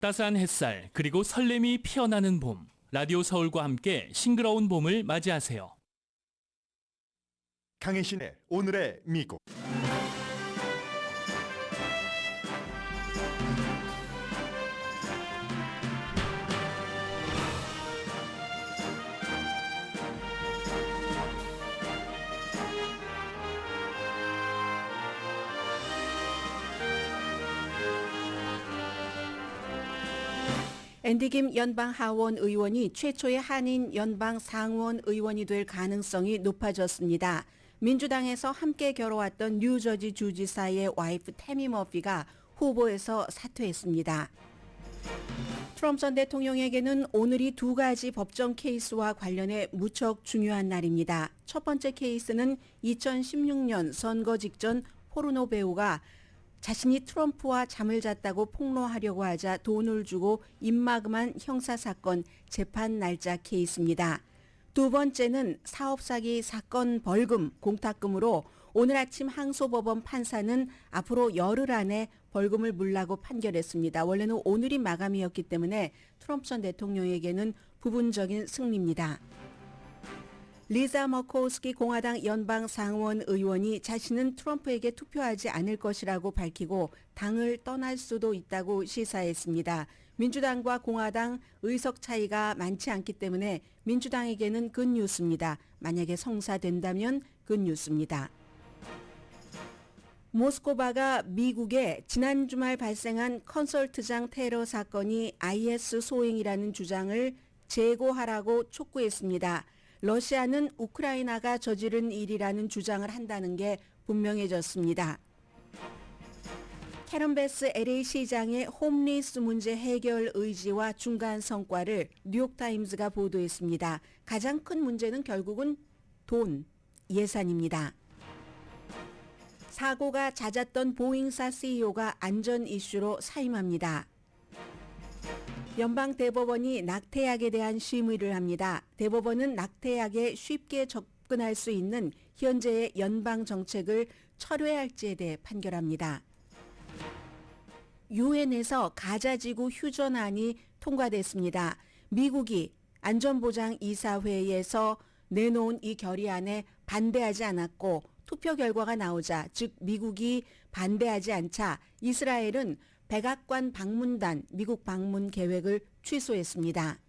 따스한 햇살 그리고 설렘이 피어나는 봄. 라디오 서울과 함께 싱그러운 봄을 맞이하세요. 강혜신의 오늘의 미국. 앤디 김 연방 하원 의원이 최초의 한인 연방 상원 의원이 될 가능성이 높아졌습니다. 민주당에서 함께 겨뤄왔던 뉴저지 주지사의 와이프 태미 머피가 후보에서 사퇴했습니다. 트럼프 전 대통령에게는 오늘이 두 가지 법정 케이스와 관련해 무척 중요한 날입니다. 첫 번째 케이스는 2016년 선거 직전 포르노 배우가 자신이 트럼프와 잠을 잤다고 폭로하려고 하자 돈을 주고 입막음한 형사사건 재판 날짜 케이스입니다. 두 번째는 사업 사기 사건 벌금 공탁금으로 오늘 아침 항소법원 판사는 앞으로 열흘 안에 벌금을 물라고 판결했습니다. 원래는 오늘이 마감이었기 때문에 트럼프 전 대통령에게는 부분적인 승리입니다. 리자 머코스키 공화당 연방 상원 의원이 자신은 트럼프에게 투표하지 않을 것이라고 밝히고 당을 떠날 수도 있다고 시사했습니다. 민주당과 공화당 의석 차이가 많지 않기 때문에 민주당에게는 굿뉴스입니다. 만약에 성사된다면 굿뉴스입니다. 모스코바가 미국에 지난 주말 발생한 컨설트장 테러 사건이 IS 소행이라는 주장을 재고하라고 촉구했습니다. 러시아는 우크라이나가 저지른 일이라는 주장을 한다는 게 분명해졌습니다. 캐런 베스 LA 시장의 홈리스 문제 해결 의지와 중간 성과를 뉴욕타임즈가 보도했습니다. 가장 큰 문제는 결국은 돈, 예산입니다. 사고가 잦았던 보잉사 CEO가 안전 이슈로 사임합니다. 연방 대법원이 낙태약에 대한 심의를 합니다. 대법원은 낙태약에 쉽게 접근할 수 있는 현재의 연방 정책을 철회할지에 대해 판결합니다. 유엔에서 가자지구 휴전안이 통과됐습니다. 미국이 안전보장이사회에서 내놓은 이 결의안에 반대하지 않았고 투표 결과가 나오자, 즉 미국이 반대하지 않자 이스라엘은 백악관 방문단 미국 방문 계획을 취소했습니다.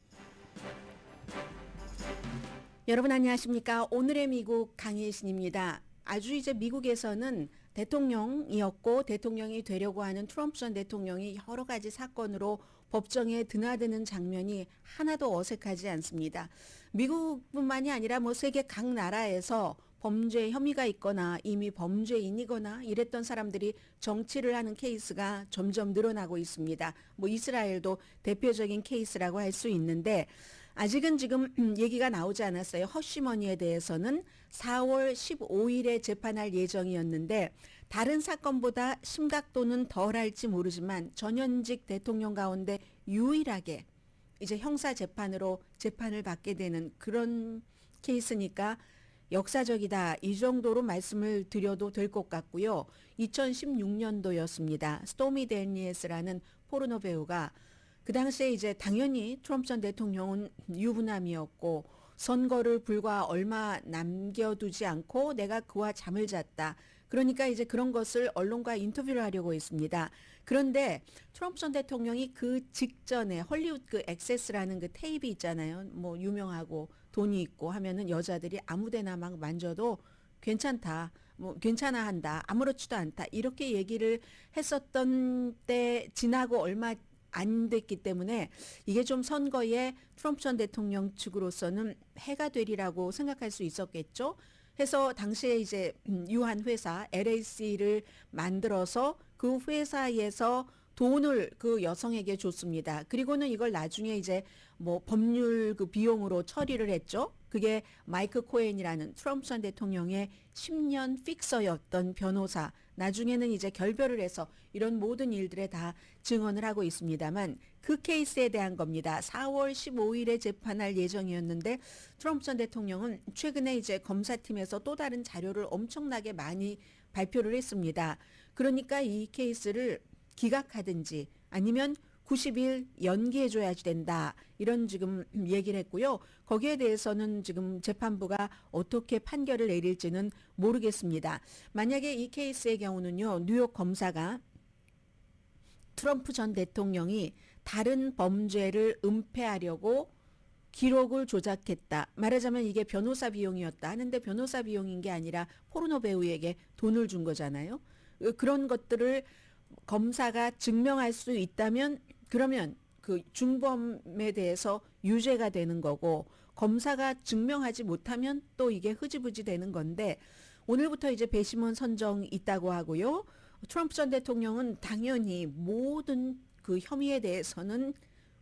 여러분 안녕하십니까? 오늘의 미국 강혜신입니다. 아주 이제 미국에서는 대통령이었고 대통령이 되려고 하는 트럼프 전 대통령이 여러 가지 사건으로 법정에 드나드는 장면이 하나도 어색하지 않습니다. 미국뿐만이 아니라 세계 각 나라에서 범죄 혐의가 있거나 이미 범죄인이거나 이랬던 사람들이 정치를 하는 케이스가 점점 늘어나고 있습니다. 이스라엘도 대표적인 케이스라고 할 수 있는데 아직은 지금 얘기가 나오지 않았어요. 허쉬머니에 대해서는 4월 15일에 재판할 예정이었는데 다른 사건보다 심각도는 덜할지 모르지만 전현직 대통령 가운데 유일하게 이제 형사 재판으로 재판을 받게 되는 그런 케이스니까 역사적이다. 이 정도로 말씀을 드려도 될 것 같고요. 2016년도였습니다. 스토미 데니에스라는 포르노 배우가 그 당시에 이제 당연히 트럼프 전 대통령은 유부남이었고 선거를 불과 얼마 남겨두지 않고 내가 그와 잠을 잤다. 그러니까 이제 그런 것을 언론과 인터뷰를 하려고 했습니다. 그런데 트럼프 전 대통령이 그 직전에 헐리우드 그 액세스라는 그 테이프 있잖아요. 유명하고 돈이 있고 하면은 여자들이 아무데나 막 만져도 괜찮다. 괜찮아 한다. 아무렇지도 않다. 이렇게 얘기를 했었던 때 지나고 얼마 안 됐기 때문에 이게 좀 선거에 트럼프 전 대통령 측으로서는 해가 되리라고 생각할 수 있었겠죠. 해서 당시에 이제 유한 회사 LAC를 만들어서 그 회사에서 돈을 그 여성에게 줬습니다. 그리고는 이걸 나중에 이제 법률 그 비용으로 처리를 했죠. 그게 마이크 코엔이라는 트럼프 전 대통령의 10년 픽서였던 변호사. 나중에는 이제 결별을 해서 이런 모든 일들에 다 증언을 하고 있습니다만 그 케이스에 대한 겁니다. 4월 15일에 재판할 예정이었는데 트럼프 전 대통령은 최근에 이제 검사팀에서 또 다른 자료를 엄청나게 많이 발표를 했습니다. 그러니까 이 케이스를 기각하든지 아니면 90일 연기해줘야지 된다. 이런 지금 얘기를 했고요. 거기에 대해서는 지금 재판부가 어떻게 판결을 내릴지는 모르겠습니다. 만약에 이 케이스의 경우는요. 뉴욕 검사가 트럼프 전 대통령이 다른 범죄를 은폐하려고 기록을 조작했다. 말하자면 이게 변호사 비용이었다 하는데 변호사 비용인 게 아니라 포르노 배우에게 돈을 준 거잖아요. 그런 것들을 검사가 증명할 수 있다면 그러면 그 중범에 대해서 유죄가 되는 거고 검사가 증명하지 못하면 또 이게 흐지부지 되는 건데 오늘부터 이제 배심원 선정이 있다고 하고요. 트럼프 전 대통령은 당연히 모든 그 혐의에 대해서는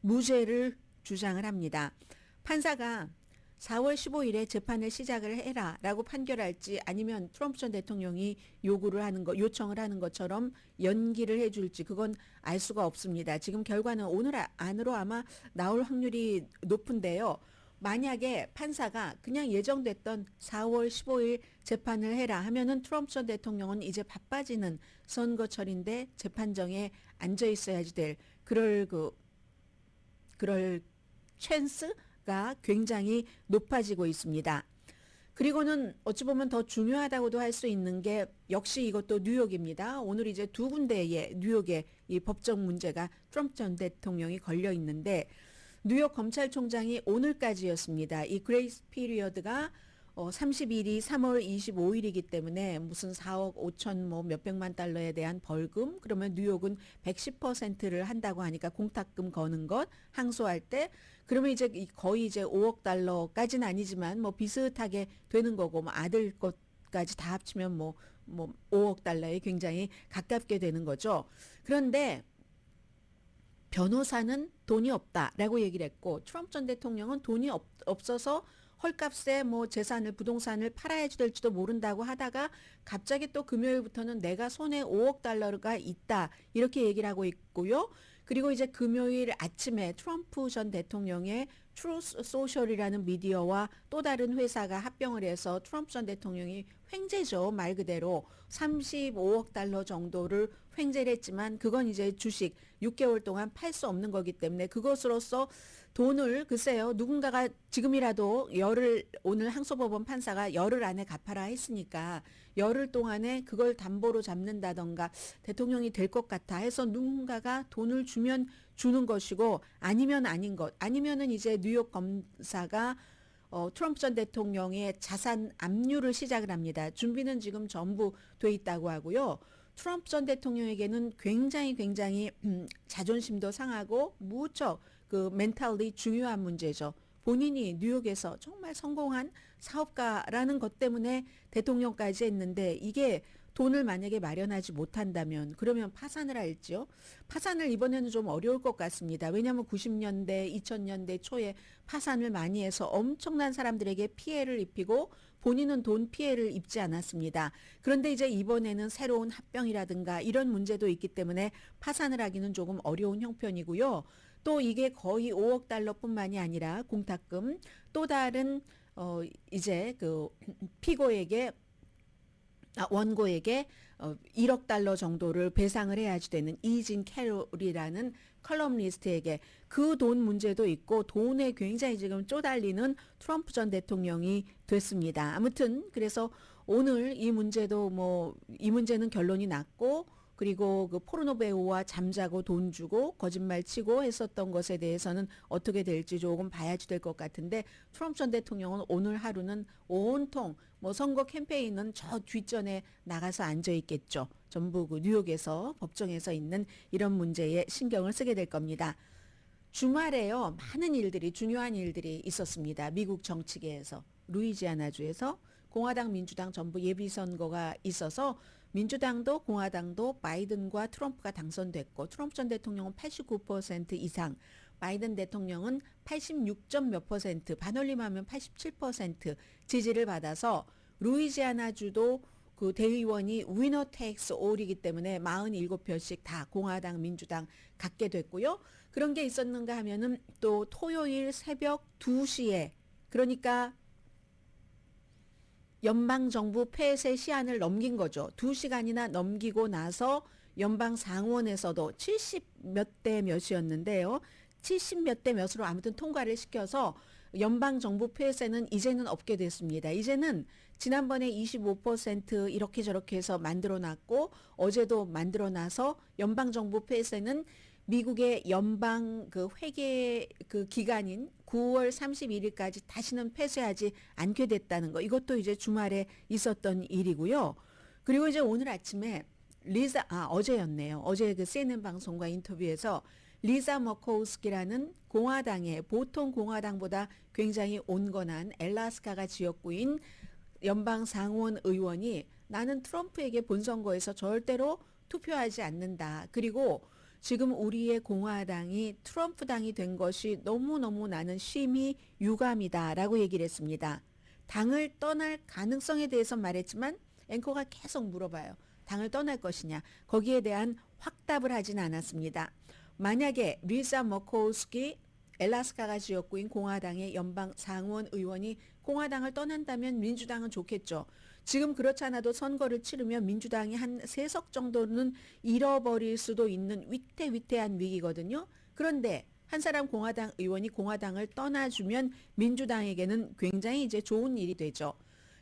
무죄를 주장을 합니다. 판사가 4월 15일에 재판을 시작을 해라라고 판결할지 아니면 트럼프 전 대통령이 요청을 하는 것처럼 연기를 해줄지 그건 알 수가 없습니다. 지금 결과는 오늘 안으로 아마 나올 확률이 높은데요. 만약에 판사가 그냥 예정됐던 4월 15일 재판을 해라 하면은 트럼프 전 대통령은 이제 바빠지는 선거철인데 재판정에 앉아 있어야지 될 그럴 찬스가 굉장히 높아지고 있습니다. 그리고는 어찌 보면 더 중요하다고도 할 수 있는 게 역시 이것도 뉴욕입니다. 오늘 이제 두 군데의 뉴욕의 이 법적 문제가 트럼프 전 대통령이 걸려 있는데 뉴욕 검찰총장이 오늘까지였습니다. 이 그레이스 피리어드가 30일이 3월 25일이기 때문에 무슨 4억 5천 뭐 몇백만 달러에 대한 벌금 그러면 뉴욕은 110%를 한다고 하니까 공탁금 거는 것 항소할 때 그러면 이제 거의 이제 5억 달러까지는 아니지만 뭐 비슷하게 되는 거고 뭐 아들 것까지 다 합치면 뭐 5억 달러에 굉장히 가깝게 되는 거죠. 그런데 변호사는 돈이 없다라고 얘기를 했고 트럼프 전 대통령은 돈이 없어서 헐값에 뭐 재산을 부동산을 팔아야 될지도 모른다고 하다가 갑자기 또 금요일부터는 내가 손에 5억 달러가 있다 이렇게 얘기를 하고 있고요. 그리고 이제 금요일 아침에 트럼프 전 대통령의 트루스 소셜이라는 미디어와 또 다른 회사가 합병을 해서 트럼프 전 대통령이 횡재죠. 말 그대로 35억 달러 정도를 횡재를 했지만 그건 이제 주식 6개월 동안 팔 수 없는 거기 때문에 그것으로서 돈을 글쎄요. 누군가가 지금이라도 오늘 항소법원 판사가 열흘 안에 갚아라 했으니까 열흘 동안에 그걸 담보로 잡는다던가 대통령이 될 것 같아 해서 누군가가 돈을 주면 주는 것이고 아니면 아닌 것 아니면은 이제 뉴욕 검사가 트럼프 전 대통령의 자산 압류를 시작을 합니다. 준비는 지금 전부 돼 있다고 하고요. 트럼프 전 대통령에게는 굉장히 자존심도 상하고 무척 그 멘탈리 중요한 문제죠. 본인이 뉴욕에서 정말 성공한 사업가라는 것 때문에 대통령까지 했는데 이게 돈을 만약에 마련하지 못한다면 그러면 파산을 할지요. 파산을 이번에는 좀 어려울 것 같습니다. 왜냐하면 90년대, 2000년대 초에 파산을 많이 해서 엄청난 사람들에게 피해를 입히고 본인은 돈 피해를 입지 않았습니다. 그런데 이제 이번에는 새로운 합병이라든가 이런 문제도 있기 때문에 파산을 하기는 조금 어려운 형편이고요. 또 이게 거의 5억 달러뿐만이 아니라 공탁금 또 다른 이제 그 원고에게 1억 달러 정도를 배상을 해야지 되는 이진 캐롤이라는 컬럼니스트에게 그 돈 문제도 있고 돈에 굉장히 지금 쪼달리는 트럼프 전 대통령이 됐습니다. 아무튼 그래서 오늘 이 문제는 결론이 났고 그리고 그 포르노 배우와 잠자고 돈 주고 거짓말 치고 했었던 것에 대해서는 어떻게 될지 조금 봐야지 될 것 같은데 트럼프 전 대통령은 오늘 하루는 온통 선거 캠페인은 저 뒷전에 나가서 앉아 있겠죠. 전부 그 뉴욕에서 법정에서 있는 이런 문제에 신경을 쓰게 될 겁니다. 주말에요. 많은 일들이 중요한 일들이 있었습니다. 미국 정치계에서 루이지아나주에서 공화당 민주당 전부 예비선거가 있어서 민주당도 공화당도 바이든과 트럼프가 당선됐고 트럼프 전 대통령은 89% 이상 바이든 대통령은 86점 몇 퍼센트 반올림하면 87% 지지를 받아서 루이지아나주도 그 대의원이 위너 테이크스 올이기 때문에 47표씩 다 공화당 민주당 갖게 됐고요. 그런 게 있었는가 하면은 또 토요일 새벽 2시에 그러니까 연방정부 폐쇄 시한을 넘긴 거죠. 2시간이나 넘기고 나서 연방 상원에서도 70 몇 대 몇이었는데요. 70 몇 대 몇으로 아무튼 통과를 시켜서 연방 정부 폐쇄는 이제는 없게 됐습니다. 이제는 지난번에 25% 이렇게 저렇게 해서 만들어 놨고 어제도 만들어 놔서 연방 정부 폐쇄는 미국의 연방 그 회계 그 기간인 9월 31일까지 다시는 폐쇄하지 않게 됐다는 거. 이것도 이제 주말에 있었던 일이고요. 그리고 이제 오늘 아침에 어제였네요. 어제 그 CNN 방송과 인터뷰에서 리사 머코우스키라는 공화당의 보통 공화당보다 굉장히 온건한 엘라스카가 지역구인 연방 상원 의원이 나는 트럼프에게 본선거에서 절대로 투표하지 않는다. 그리고 지금 우리의 공화당이 트럼프 당이 된 것이 너무너무 나는 심히 유감이다라고 얘기를 했습니다. 당을 떠날 가능성에 대해서 말했지만 앵커가 계속 물어봐요. 당을 떠날 것이냐. 거기에 대한 확답을 하진 않았습니다. 만약에 리사 머코우스키 엘라스카가 지역구인 공화당의 연방 상원 의원이 공화당을 떠난다면 민주당은 좋겠죠. 지금 그렇지 않아도 선거를 치르면 민주당이 한 3석 정도는 잃어버릴 수도 있는 위태위태한 위기거든요. 그런데 한 사람 공화당 의원이 공화당을 떠나주면 민주당에게는 굉장히 이제 좋은 일이 되죠.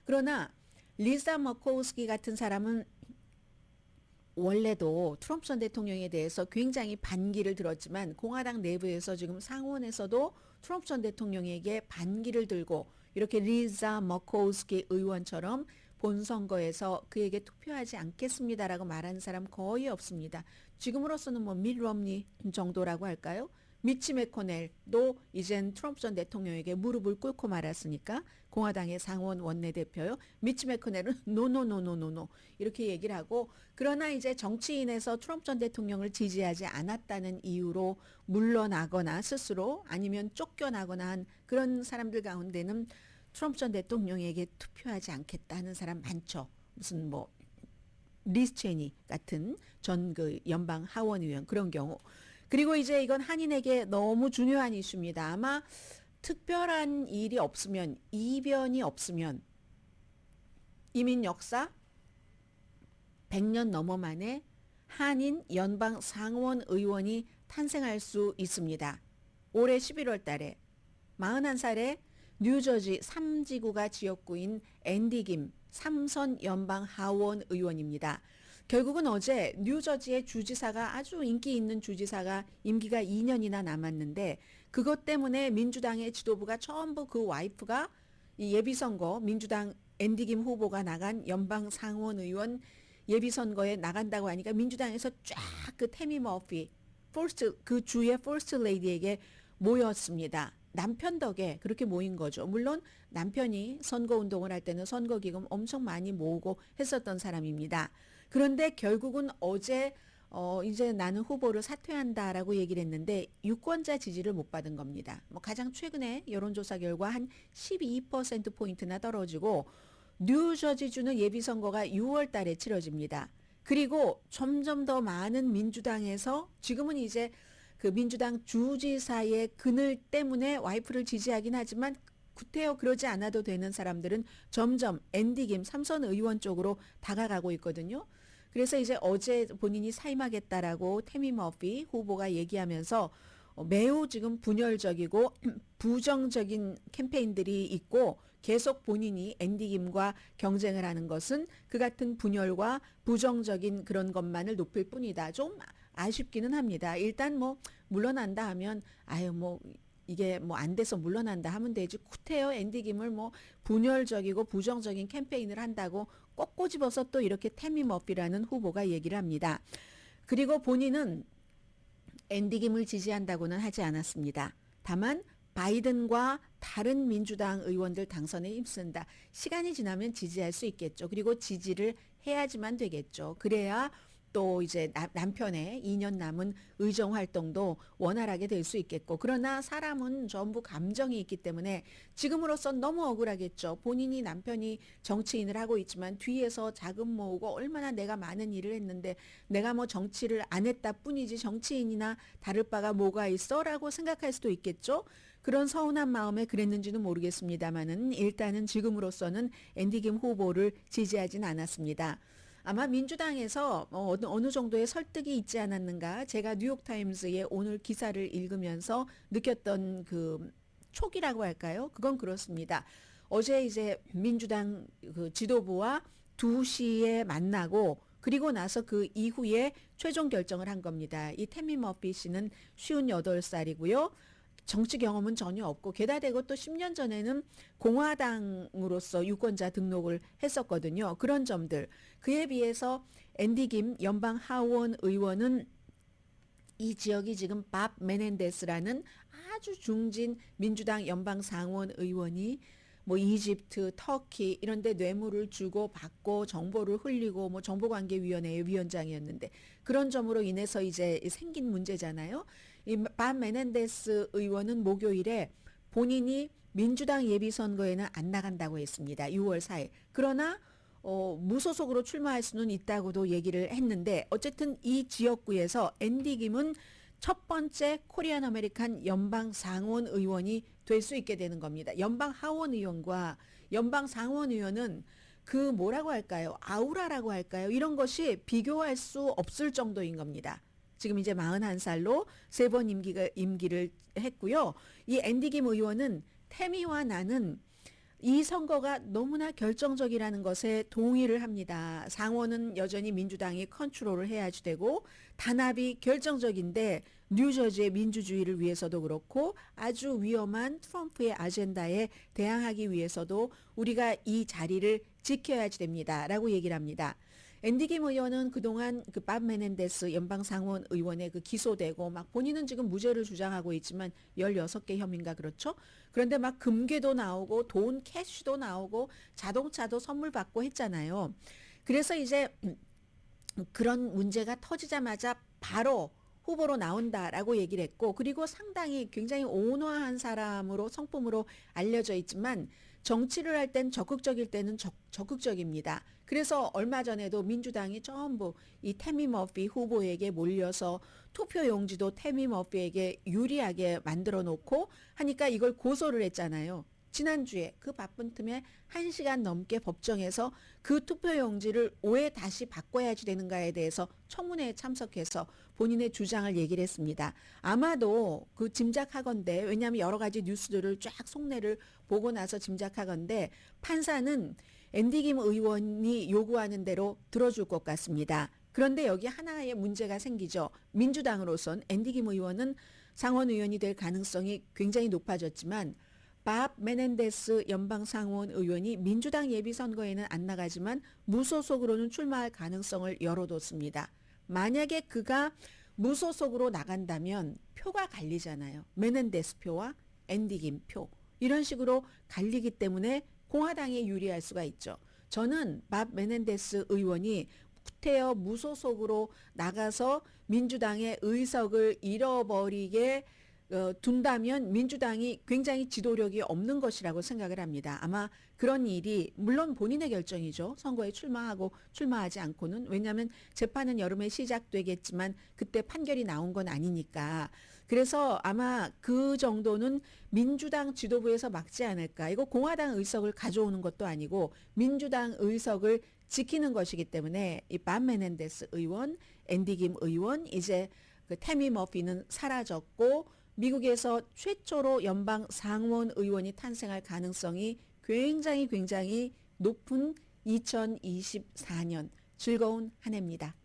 그러나 리사 머코우스키 같은 사람은 원래도 트럼프 전 대통령에 대해서 굉장히 반기를 들었지만 공화당 내부에서 지금 상원에서도 트럼프 전 대통령에게 반기를 들고 이렇게 리사 머코우스키 의원처럼 본선거에서 그에게 투표하지 않겠습니다라고 말하는 사람 거의 없습니다. 지금으로서는 뭐 밋 럼니 정도라고 할까요? 미치 매코넬도 이젠 트럼프 전 대통령에게 무릎을 꿇고 말았으니까 공화당의 상원 원내대표요. 미치 매코넬은 노노노노노노 이렇게 얘기를 하고 그러나 이제 정치인에서 트럼프 전 대통령을 지지하지 않았다는 이유로 물러나거나 스스로 아니면 쫓겨나거나 한 그런 사람들 가운데는 트럼프 전 대통령에게 투표하지 않겠다는 사람 많죠. 무슨 뭐 리스 체니 같은 전 그 연방 하원 의원 그런 경우. 그리고 이제 이건 한인에게 너무 중요한 이슈입니다. 아마 특별한 일이 없으면 이변이 없으면 이민 역사 100년 넘어 만에 한인 연방 상원 의원이 탄생할 수 있습니다. 올해 11월 달에 41살에 뉴저지 3지구가 지역구인 앤디 김 3선 연방 하원 의원입니다. 결국은 어제 뉴저지의 주지사가 아주 인기 있는 주지사가 임기가 2년이나 남았는데 그것 때문에 민주당의 지도부가 전부 그 와이프가 이 예비선거 민주당 앤디 김 후보가 나간 연방 상원 의원 예비선거에 나간다고 하니까 민주당에서 쫙 그 태미 머피 그 주의 퍼스트 레이디에게 모였습니다. 남편 덕에 그렇게 모인 거죠. 물론 남편이 선거운동을 할 때는 선거기금 엄청 많이 모으고 했었던 사람입니다. 그런데 결국은 어제 이제 나는 후보를 사퇴한다라고 얘기를 했는데 유권자 지지를 못 받은 겁니다. 뭐 가장 최근에 여론조사 결과 한 12%포인트나 떨어지고 뉴저지주는 예비선거가 6월 달에 치러집니다. 그리고 점점 더 많은 민주당에서 지금은 이제 그 민주당 주지사의 그늘 때문에 와이프를 지지하긴 하지만 구태여 그러지 않아도 되는 사람들은 점점 앤디 김 3선 의원 쪽으로 다가가고 있거든요. 그래서 이제 어제 본인이 사임하겠다라고 태미 머피 후보가 얘기하면서 매우 지금 분열적이고 부정적인 캠페인들이 있고 계속 본인이 앤디 김과 경쟁을 하는 것은 그 같은 분열과 부정적인 그런 것만을 높일 뿐이다. 좀 아쉽기는 합니다. 일단 뭐 물러난다 하면 아유 뭐 이게 뭐 안 돼서 물러난다 하면 되지 쿠테어 앤디 김을 뭐 분열적이고 부정적인 캠페인을 한다고 꼭 꼬집어서 또 이렇게 태미 머피라는 후보가 얘기를 합니다. 그리고 본인은 앤디 김을 지지한다고는 하지 않았습니다. 다만 바이든과 다른 민주당 의원들 당선에 힘쓴다. 시간이 지나면 지지할 수 있겠죠. 그리고 지지를 해야지만 되겠죠. 그래야 또 이제 남편의 2년 남은 의정 활동도 원활하게 될 수 있겠고 그러나 사람은 전부 감정이 있기 때문에 지금으로선 너무 억울하겠죠. 본인이 남편이 정치인을 하고 있지만 뒤에서 자금 모으고 얼마나 내가 많은 일을 했는데 내가 뭐 정치를 안 했다 뿐이지 정치인이나 다를 바가 뭐가 있어? 라고 생각할 수도 있겠죠. 그런 서운한 마음에 그랬는지는 모르겠습니다만은 일단은 지금으로서는 앤디 김 후보를 지지하진 않았습니다. 아마 민주당에서 어느 정도의 설득이 있지 않았는가. 제가 뉴욕타임스의 오늘 기사를 읽으면서 느꼈던 그 촉이라고 할까요? 그건 그렇습니다. 어제 이제 민주당 그 지도부와 2시에 만나고 그리고 나서 그 이후에 최종 결정을 한 겁니다. 이 태미 머피 씨는 58살이고요. 정치 경험은 전혀 없고 게다 대고 또 10년 전에는 공화당으로서 유권자 등록을 했었거든요. 그런 점들. 그에 비해서 앤디 김 연방 하원 의원은 이 지역이 지금 밥 메넨데스라는 아주 중진 민주당 연방 상원 의원이 뭐 이집트, 터키 이런 데 뇌물을 주고 받고 정보를 흘리고 뭐 정보관계위원회의 위원장이었는데 그런 점으로 인해서 이제 생긴 문제잖아요. 이 밥 메넨데스 의원은 목요일에 본인이 민주당 예비선거에는 안 나간다고 했습니다. 6월 4일. 그러나 무소속으로 출마할 수는 있다고도 얘기를 했는데 어쨌든 이 지역구에서 앤디 김은 첫 번째 코리안 아메리칸 연방 상원 의원이 될 수 있게 되는 겁니다. 연방 하원 의원과 연방 상원 의원은 그 뭐라고 할까요? 아우라라고 할까요? 이런 것이 비교할 수 없을 정도인 겁니다. 지금 이제 41살로 3번 임기를 했고요. 이 앤디 김 의원은 태미와 나는 이 선거가 너무나 결정적이라는 것에 동의를 합니다. 상원은 여전히 민주당이 컨트롤을 해야지 되고 단합이 결정적인데 뉴저지의 민주주의를 위해서도 그렇고 아주 위험한 트럼프의 아젠다에 대항하기 위해서도 우리가 이 자리를 지켜야지 됩니다. 라고 얘기를 합니다. 앤디 김 의원은 그동안 그 밥 메넨데스 연방 상원 의원에 그 기소되고 막 본인은 지금 무죄를 주장하고 있지만 16개 혐의인가 그렇죠? 그런데 막 금괴도 나오고 돈 캐시도 나오고 자동차도 선물 받고 했잖아요. 그래서 이제 그런 문제가 터지자마자 바로 후보로 나온다라고 얘기를 했고 그리고 상당히 굉장히 온화한 사람으로 성품으로 알려져 있지만 정치를 할 땐 적극적일 때는 적극적입니다. 그래서 얼마 전에도 민주당이 전부 이 태미 머피 후보에게 몰려서 투표 용지도 태미 머피에게 유리하게 만들어 놓고 하니까 이걸 고소를 했잖아요. 지난주에 그 바쁜 틈에 1시간 넘게 법정에서 그 투표용지를 왜 다시 바꿔야지 되는가에 대해서 청문회에 참석해서 본인의 주장을 얘기를 했습니다. 아마도 그 짐작하건대 왜냐하면 여러 가지 뉴스들을 쫙 속내를 보고 나서 짐작하건대 판사는 앤디 김 의원이 요구하는 대로 들어줄 것 같습니다. 그런데 여기 하나의 문제가 생기죠. 민주당으로선 앤디 김 의원은 상원 의원이 될 가능성이 굉장히 높아졌지만 밥 메넨데스 연방 상원 의원이 민주당 예비선거에는 안 나가지만 무소속으로는 출마할 가능성을 열어뒀습니다. 만약에 그가 무소속으로 나간다면 표가 갈리잖아요. 메넨데스 표와 앤디 김 표. 이런 식으로 갈리기 때문에 공화당에 유리할 수가 있죠. 저는 밥 메넨데스 의원이 구태여 무소속으로 나가서 민주당의 의석을 잃어버리게 둔다면 민주당이 굉장히 지도력이 없는 것이라고 생각을 합니다. 아마 그런 일이 물론 본인의 결정이죠. 선거에 출마하고 출마하지 않고는. 왜냐하면 재판은 여름에 시작되겠지만 그때 판결이 나온 건 아니니까. 그래서 아마 그 정도는 민주당 지도부에서 막지 않을까. 이거 공화당 의석을 가져오는 것도 아니고 민주당 의석을 지키는 것이기 때문에 이 밥 메넨데스 의원, 앤디 김 의원, 이제 그 태미 머피는 사라졌고 미국에서 최초로 연방 상원 의원이 탄생할 가능성이 굉장히 높은 2024년 즐거운 한 해입니다.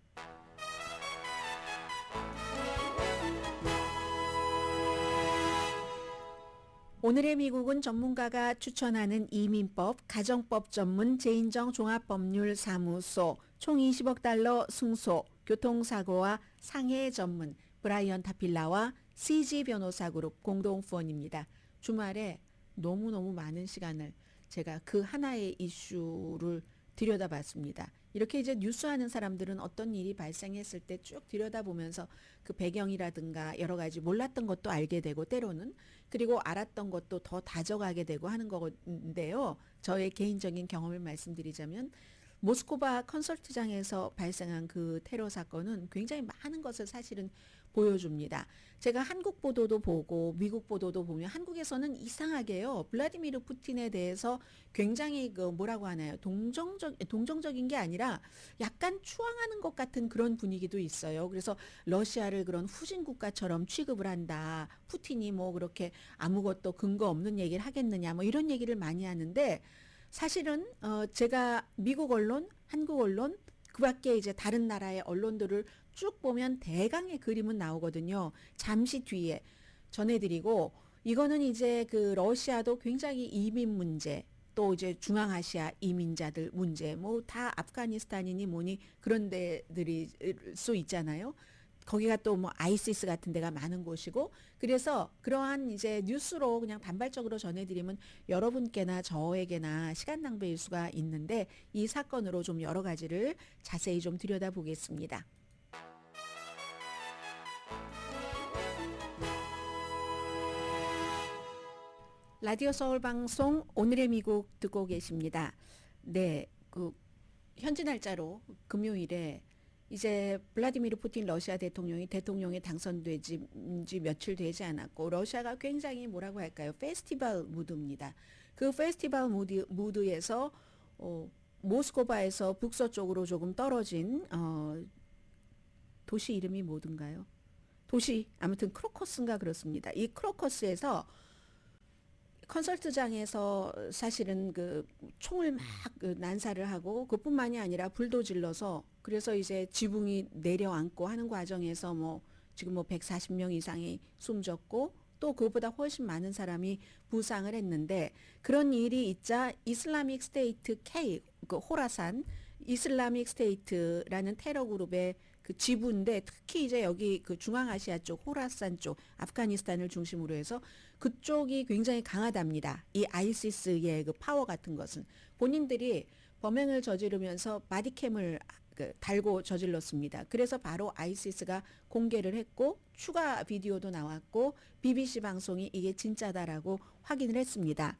오늘의 미국은 전문가가 추천하는 이민법, 가정법 전문 제인정 종합법률사무소, 총 20억 달러 승소, 교통사고와 상해 전문 브라이언 타필라와 CG 변호사그룹 공동후원입니다. 주말에 너무너무 많은 시간을 제가 그 하나의 이슈를 들여다봤습니다. 이렇게 이제 뉴스하는 사람들은 어떤 일이 발생했을 때 쭉 들여다보면서 그 배경이라든가 여러 가지 몰랐던 것도 알게 되고 때로는 그리고 알았던 것도 더 다져가게 되고 하는 건데요. 저의 개인적인 경험을 말씀드리자면 모스코바 컨설트장에서 발생한 그 테러 사건은 굉장히 많은 것을 사실은 보여줍니다. 제가 한국 보도도 보고 미국 보도도 보면 한국에서는 이상하게요. 블라디미르 푸틴에 대해서 굉장히 그 뭐라고 하나요? 동정적인 게 아니라 약간 추앙하는 것 같은 그런 분위기도 있어요. 그래서 러시아를 그런 후진 국가처럼 취급을 한다. 푸틴이 뭐 그렇게 아무것도 근거 없는 얘기를 하겠느냐 뭐 이런 얘기를 많이 하는데 사실은 제가 미국 언론, 한국 언론 그 밖에 이제 다른 나라의 언론들을 쭉 보면 대강의 그림은 나오거든요. 잠시 뒤에 전해드리고 이거는 이제 그 러시아도 굉장히 이민 문제 또 이제 중앙아시아 이민자들 문제 뭐 다 아프가니스탄이니 뭐니 그런 데들이 수 있잖아요. 거기가 또 뭐 아이시스 같은 데가 많은 곳이고 그래서 그러한 이제 뉴스로 그냥 단발적으로 전해드리면 여러분께나 저에게나 시간 낭비일 수가 있는데 이 사건으로 좀 여러 가지를 자세히 좀 들여다보겠습니다. 라디오 서울 방송 오늘의 미국 듣고 계십니다. 네, 그 현지 날짜로 금요일에 이제 블라디미르 푸틴 러시아 대통령이 당선되지 며칠 되지 않았고 러시아가 굉장히 뭐라고 할까요? 페스티벌 무드입니다. 그 페스티벌 무드에서 모스크바에서 북서쪽으로 조금 떨어진 도시 이름이 뭐든가요? 도시 아무튼 크로커스인가 그렇습니다. 이 크로커스에서 컨설트장에서 사실은 그 총을 막 난사를 하고 그뿐만이 아니라 불도 질러서 그래서 이제 지붕이 내려앉고 하는 과정에서 뭐 지금 뭐 140명 이상이 숨졌고 또 그보다 훨씬 많은 사람이 부상을 했는데 그런 일이 있자 이슬라믹 스테이트 K 그 호라산 이슬라믹 스테이트라는 테러 그룹의 그 지부인데 특히 이제 여기 그 중앙아시아 쪽 호라산 쪽 아프가니스탄을 중심으로 해서 그쪽이 굉장히 강하답니다. 이 아이시스의 그 파워 같은 것은 본인들이 범행을 저지르면서 바디캠을 달고 저질렀습니다. 그래서 바로 아이시스가 공개를 했고 추가 비디오도 나왔고 BBC 방송이 이게 진짜다라고 확인을 했습니다.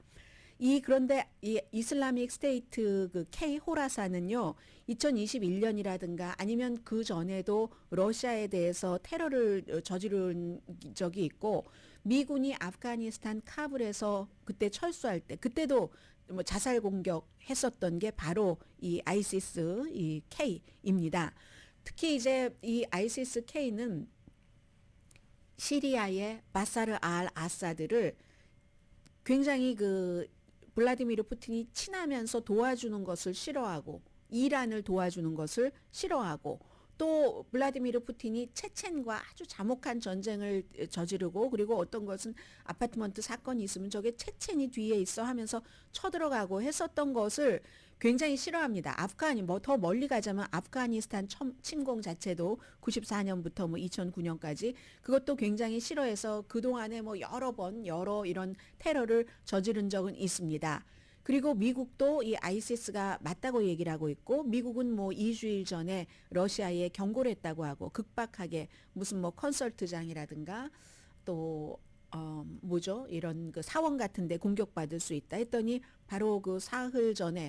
그런데 이 이슬라믹 스테이트 그 K 호라사는요, 2021년이라든가 아니면 그 전에도 러시아에 대해서 테러를 저지른 적이 있고, 미군이 아프가니스탄 카불에서 그때 철수할 때, 그때도 뭐 자살 공격했었던 게 바로 이 아이시스 이 K입니다. 특히 이제 이 아이시스 K는 시리아의 바사르 알 아사드를 굉장히 그 블라디미르 푸틴이 친하면서 도와주는 것을 싫어하고 이란을 도와주는 것을 싫어하고 또 블라디미르 푸틴이 체첸과 아주 잔혹한 전쟁을 저지르고 그리고 어떤 것은 아파트먼트 사건이 있으면 저게 체첸이 뒤에 있어 하면서 쳐들어가고 했었던 것을 굉장히 싫어합니다. 뭐 더 멀리 가자면 아프가니스탄 침공 자체도 94년부터 뭐 2009년까지 그것도 굉장히 싫어해서 그동안에 뭐 여러 이런 테러를 저지른 적은 있습니다. 그리고 미국도 이 아이시스가 맞다고 얘기를 하고 있고 미국은 뭐 2주일 전에 러시아에 경고를 했다고 하고 급박하게 무슨 뭐 컨설트장이라든가 또 이런 그 사원 같은데 공격받을 수 있다 했더니 바로 그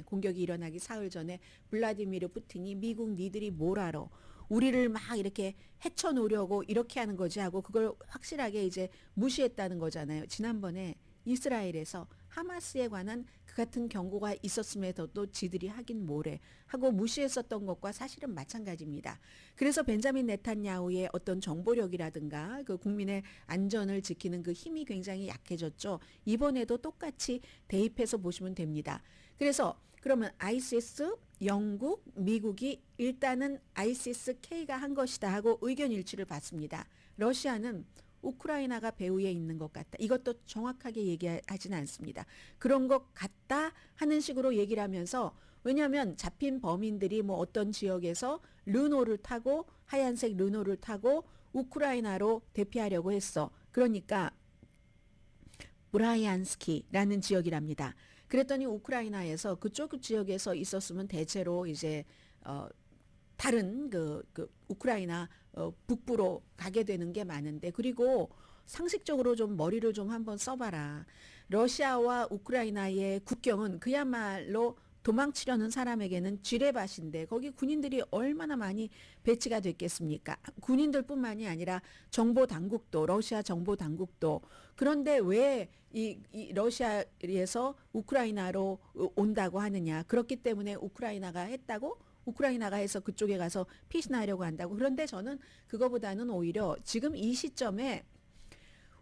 공격이 일어나기 사흘 전에 블라디미르 푸틴이 미국 니들이 뭘 알아? 우리를 막 이렇게 헤쳐놓으려고 이렇게 하는 거지 하고 그걸 확실하게 이제 무시했다는 거잖아요. 지난번에 이스라엘에서 하마스에 관한 그 같은 경고가 있었음에도 지들이 하긴 뭐래 하고 무시했었던 것과 사실은 마찬가지입니다. 그래서 벤자민 네탄야후의 어떤 정보력이라든가 그 국민의 안전을 지키는 그 힘이 굉장히 약해졌죠. 이번에도 똑같이 대입해서 보시면 됩니다. 그래서 그러면 아이시스, 영국, 미국이 일단은 아이시스 K가 한 것이다 하고 의견 일치를 받습니다. 러시아는 우크라이나가 배후에 있는 것 같다. 이것도 정확하게 얘기하지는 않습니다. 그런 것 같다 하는 식으로 얘기를 하면서 왜냐하면 잡힌 범인들이 뭐 어떤 지역에서 르노를 타고 하얀색 르노를 타고 우크라이나로 대피하려고 했어. 그러니까 브라이안스키라는 지역이랍니다. 그랬더니 우크라이나에서 그쪽 지역에서 있었으면 대체로 이제 다른 그 우크라이나 북부로 가게 되는 게 많은데 그리고 상식적으로 좀 머리를 좀 한번 써봐라. 러시아와 우크라이나의 국경은 그야말로 도망치려는 사람에게는 지뢰밭인데 거기 군인들이 얼마나 많이 배치가 됐겠습니까? 군인들뿐만이 아니라 정보 당국도, 러시아 정보 당국도. 그런데 왜 이 러시아에서 우크라이나로 온다고 하느냐? 그렇기 때문에 우크라이나가 했다고? 우크라이나가 해서 그쪽에 가서 피신하려고 한다고. 그런데 저는 그거보다는 오히려 지금 이 시점에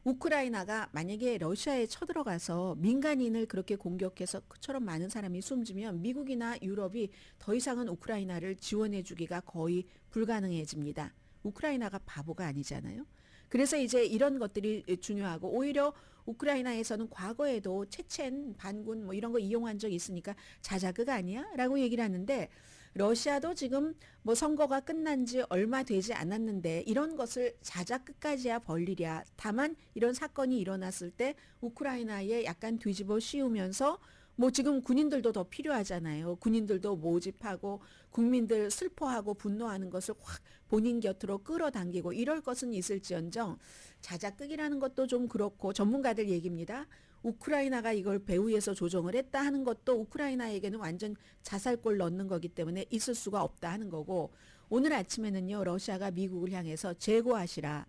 우크라이나가 만약에 러시아에 쳐들어가서 민간인을 그렇게 공격해서 그처럼 많은 사람이 숨지면 미국이나 유럽이 더 이상은 우크라이나를 지원해 주기가 거의 불가능해집니다. 우크라이나가 바보가 아니잖아요. 그래서 이제 이런 것들이 중요하고 오히려 우크라이나에서는 과거에도 체첸 반군 뭐 이런 거 이용한 적 있으니까 자자극 아니야? 라고 얘기를 하는데 러시아도 지금 뭐 선거가 끝난 지 얼마 되지 않았는데 이런 것을 자자끝까지야 벌리랴. 다만 이런 사건이 일어났을 때 우크라이나에 약간 뒤집어 씌우면서 뭐 지금 군인들도 더 필요하잖아요. 군인들도 모집하고 국민들 슬퍼하고 분노하는 것을 확 본인 곁으로 끌어당기고 이럴 것은 있을지언정 자자극이라는 것도 좀 그렇고 전문가들 얘기입니다. 우크라이나가 이걸 배후에서 조정을 했다 하는 것도 우크라이나에게는 완전 자살골 넣는 거기 때문에 있을 수가 없다 하는 거고 오늘 아침에는요 러시아가 미국을 향해서 재고하시라.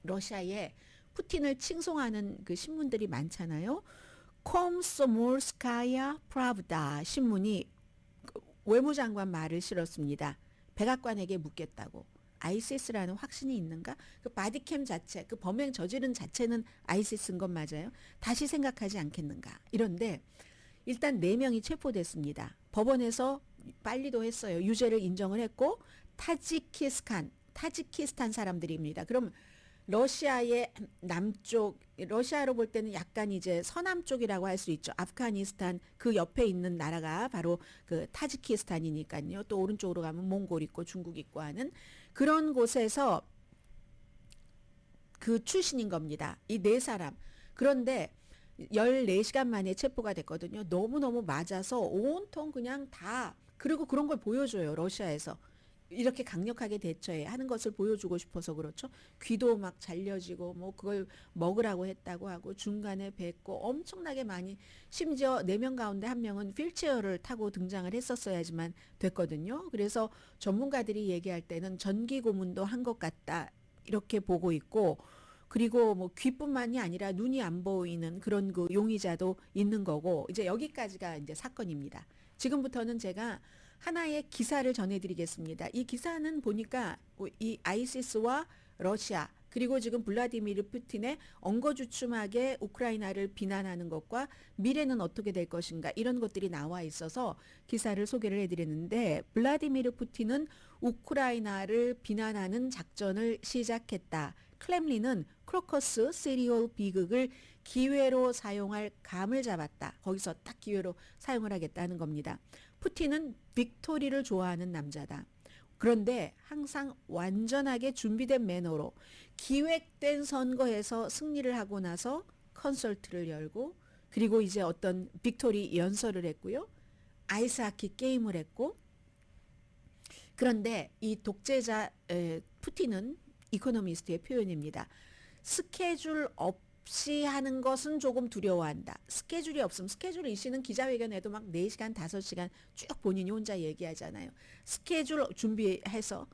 러시아에 푸틴을 칭송하는 그 신문들이 많잖아요. 콤소몰스카야 프라브다 신문이 외무장관 말을 실었습니다. 백악관에게 묻겠다고. 아이시스라는 확신이 있는가? 그 바디캠 자체, 그 범행 저지른 자체는 아이시스인 건 맞아요. 다시 생각하지 않겠는가? 이런데 일단 4명이 체포됐습니다. 법원에서 빨리도 했어요. 유죄를 인정을 했고 타지키스탄 사람들입니다. 그럼 러시아의 남쪽, 러시아로 볼 때는 약간 이제 서남쪽이라고 할 수 있죠. 아프가니스탄 그 옆에 있는 나라가 바로 그 타지키스탄이니까요. 또 오른쪽으로 가면 몽골 있고 중국 있고 하는 그런 곳에서 그 출신인 겁니다. 이 4사람. 그런데 14시간 만에 체포가 됐거든요. 너무너무 맞아서 온통 그냥 다 그리고 그런 걸 보여줘요. 러시아에서. 이렇게 강력하게 대처해 하는 것을 보여주고 싶어서 그렇죠. 귀도 막 잘려지고 뭐 그걸 먹으라고 했다고 하고 중간에 뱉고 엄청나게 많이 심지어 4명 가운데 1명은 휠체어를 타고 등장을 했었어야지만 됐거든요. 그래서 전문가들이 얘기할 때는 전기 고문도 한 것 같다 이렇게 보고 있고 그리고 뭐 귀뿐만이 아니라 눈이 안 보이는 그런 그 용의자도 있는 거고 이제 여기까지가 이제 사건입니다. 지금부터는 제가 하나의 기사를 전해드리겠습니다. 이 기사는 보니까 이 아이시스와 러시아 그리고 지금 블라디미르 푸틴의 엉거주춤하게 우크라이나를 비난하는 것과 미래는 어떻게 될 것인가 이런 것들이 나와 있어서 기사를 소개를 해드렸는데 블라디미르 푸틴은 우크라이나를 비난하는 작전을 시작했다. 클렘린은 크로커스 시리얼 비극을 기회로 사용할 감을 잡았다. 거기서 딱 기회로 사용을 하겠다는 겁니다. 푸틴은 빅토리를 좋아하는 남자다. 그런데 항상 완전하게 준비된 매너로 기획된 선거에서 승리를 하고 나서 컨설트를 열고 그리고 이제 어떤 빅토리 연설을 했고요. 아이스하키 게임을 했고 그런데 이 독재자 푸틴은 이코노미스트의 표현입니다. 스케줄 없이 하는 것은 조금 두려워한다. 스케줄이 없으면 스케줄 이시는 기자회견에도 막 4시간 5시간 쭉 본인이 혼자 얘기하잖아요. 스케줄 준비해서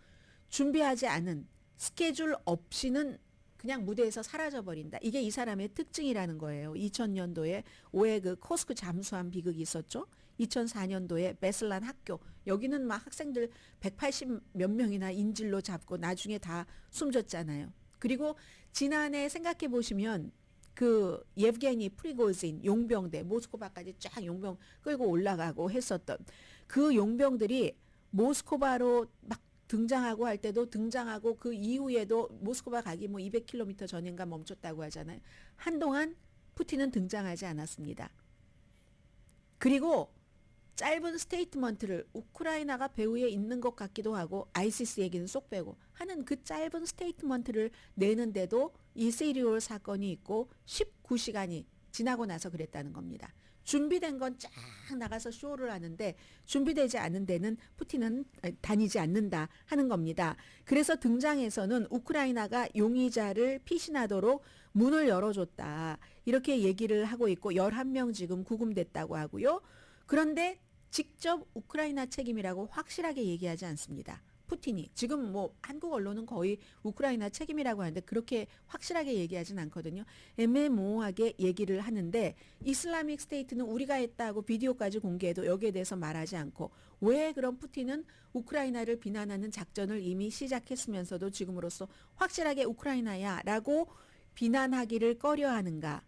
준비하지 않은 스케줄 없이는 그냥 무대에서 사라져버린다. 이게 이 사람의 특징이라는 거예요. 2000년도에 5회 그 코스크 잠수함 비극이 있었죠. 2004년도에 베슬란 학교 여기는 막 학생들 180 몇 명이나 인질로 잡고 나중에 다 숨졌잖아요. 그리고 지난해 생각해 보시면 그 예브게니 프리고진 용병대 모스크바까지 쫙 용병 끌고 올라가고 했었던 그 용병들이 모스크바로 막 등장하고 할 때도 등장하고 그 이후에도 모스크바 가기 뭐 200km 전인가 멈췄다고 하잖아요. 한동안 푸틴은 등장하지 않았습니다. 그리고 짧은 스테이트먼트를 우크라이나가 배후에 있는 것 같기도 하고 아이시스 얘기는 쏙 빼고 하는 그 짧은 스테이트먼트를 내는데도 이 시리얼 사건이 있고 19시간이 지나고 나서 그랬다는 겁니다. 준비된 건 쫙 나가서 쇼를 하는데 준비되지 않은 데는 푸틴은 다니지 않는다 하는 겁니다. 그래서 등장에서는 우크라이나가 용의자를 피신하도록 문을 열어줬다. 이렇게 얘기를 하고 있고 11명 지금 구금됐다고 하고요. 그런데 직접 우크라이나 책임이라고 확실하게 얘기하지 않습니다. 푸틴이 지금 뭐 한국 언론은 거의 우크라이나 책임이라고 하는데 그렇게 확실하게 얘기하진 않거든요. 애매모호하게 얘기를 하는데 이슬라믹 스테이트는 우리가 했다고 비디오까지 공개해도 여기에 대해서 말하지 않고 왜 그럼 푸틴은 우크라이나를 비난하는 작전을 이미 시작했으면서도 지금으로서 확실하게 우크라이나야 라고 비난하기를 꺼려하는가.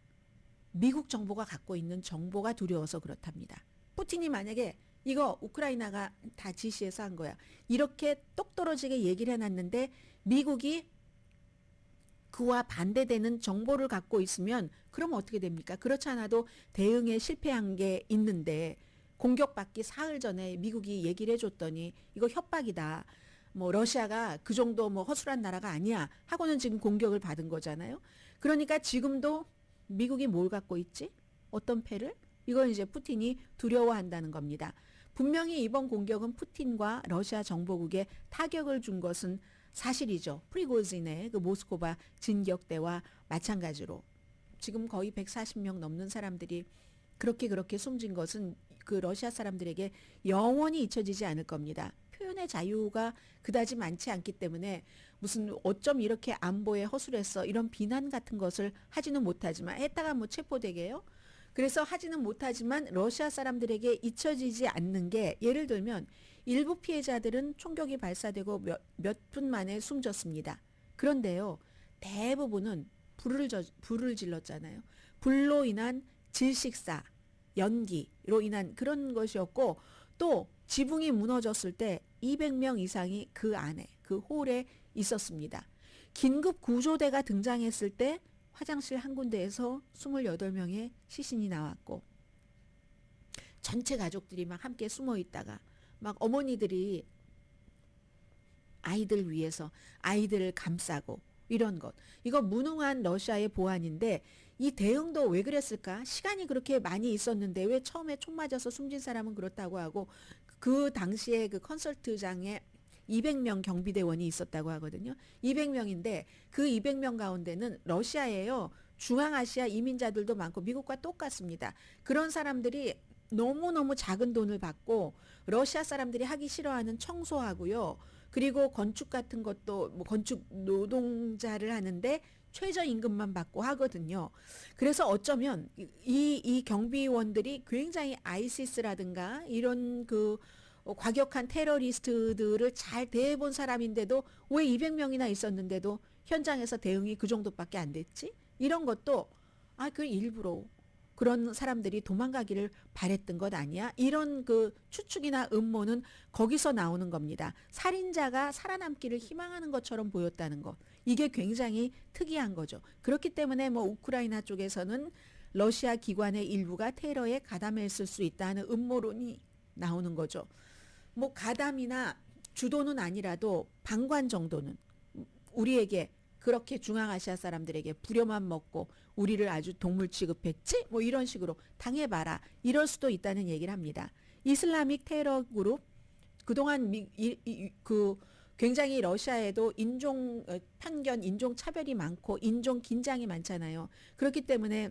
미국 정보가 갖고 있는 정보가 두려워서 그렇답니다. 푸틴이 만약에 이거 우크라이나가 다 지시해서 한 거야. 이렇게 똑 떨어지게 얘기를 해놨는데 미국이 그와 반대되는 정보를 갖고 있으면 그럼 어떻게 됩니까? 그렇지 않아도 대응에 실패한 게 있는데 공격받기 사흘 전에 미국이 얘기를 해줬더니 이거 협박이다. 뭐 러시아가 그 정도 뭐 허술한 나라가 아니야 하고는 지금 공격을 받은 거잖아요. 그러니까 지금도 미국이 뭘 갖고 있지? 어떤 패를? 이건 이제 푸틴이 두려워한다는 겁니다. 분명히 이번 공격은 푸틴과 러시아 정보국에 타격을 준 것은 사실이죠. 프리고진의 그 모스크바 진격대와 마찬가지로 지금 거의 140명 넘는 사람들이 그렇게 숨진 것은 그 러시아 사람들에게 영원히 잊혀지지 않을 겁니다. 표현의 자유가 그다지 많지 않기 때문에 무슨 어쩜 이렇게 안보에 허술했어 이런 비난 같은 것을 하지는 못하지만 했다가 뭐 체포되게요. 그래서 하지는 못하지만 러시아 사람들에게 잊혀지지 않는 게 예를 들면 일부 피해자들은 총격이 발사되고 몇 분 만에 숨졌습니다. 그런데요. 대부분은 불을 질렀잖아요. 불로 인한 질식사, 연기로 인한 그런 것이었고 또 지붕이 무너졌을 때 200명 이상이 그 안에 그 홀에 있었습니다. 긴급 구조대가 등장했을 때 화장실 한 군데에서 28명의 시신이 나왔고 전체 가족들이 막 함께 숨어 있다가 막 어머니들이 아이들 위해서 아이들을 감싸고 이런 것. 이거 무능한 러시아의 보안인데 이 대응도 왜 그랬을까? 시간이 그렇게 많이 있었는데 왜 처음에 총 맞아서 숨진 사람은 그렇다고 하고 그 당시에 그 컨설트장에 200명 경비대원이 있었다고 하거든요. 200명인데 그 200명 가운데는 러시아예요. 중앙아시아 이민자들도 많고 미국과 똑같습니다. 그런 사람들이 너무너무 작은 돈을 받고 러시아 사람들이 하기 싫어하는 청소하고요. 그리고 건축 같은 것도 뭐 건축 노동자를 하는데 최저임금만 받고 하거든요. 그래서 어쩌면 이 경비원들이 굉장히 아이시스라든가 이런 그 과격한 테러리스트들을 잘 대해본 사람인데도 왜 200명이나 있었는데도 현장에서 대응이 그 정도밖에 안 됐지? 이런 것도 그 일부러 그런 사람들이 도망가기를 바랬던 것 아니야? 이런 그 추측이나 음모는 거기서 나오는 겁니다. 살인자가 살아남기를 희망하는 것처럼 보였다는 것. 이게 굉장히 특이한 거죠. 그렇기 때문에 뭐 우크라이나 쪽에서는 러시아 기관의 일부가 테러에 가담했을 수 있다는 음모론이 나오는 거죠. 뭐 가담이나 주도는 아니라도 방관 정도는 우리에게 그렇게 중앙아시아 사람들에게 부려만 먹고 우리를 아주 동물 취급했지? 뭐 이런 식으로 당해봐라. 이럴 수도 있다는 얘기를 합니다. 이슬라믹 테러 그룹 그동안 굉장히 러시아에도 인종 편견, 인종 차별이 많고 인종 긴장이 많잖아요. 그렇기 때문에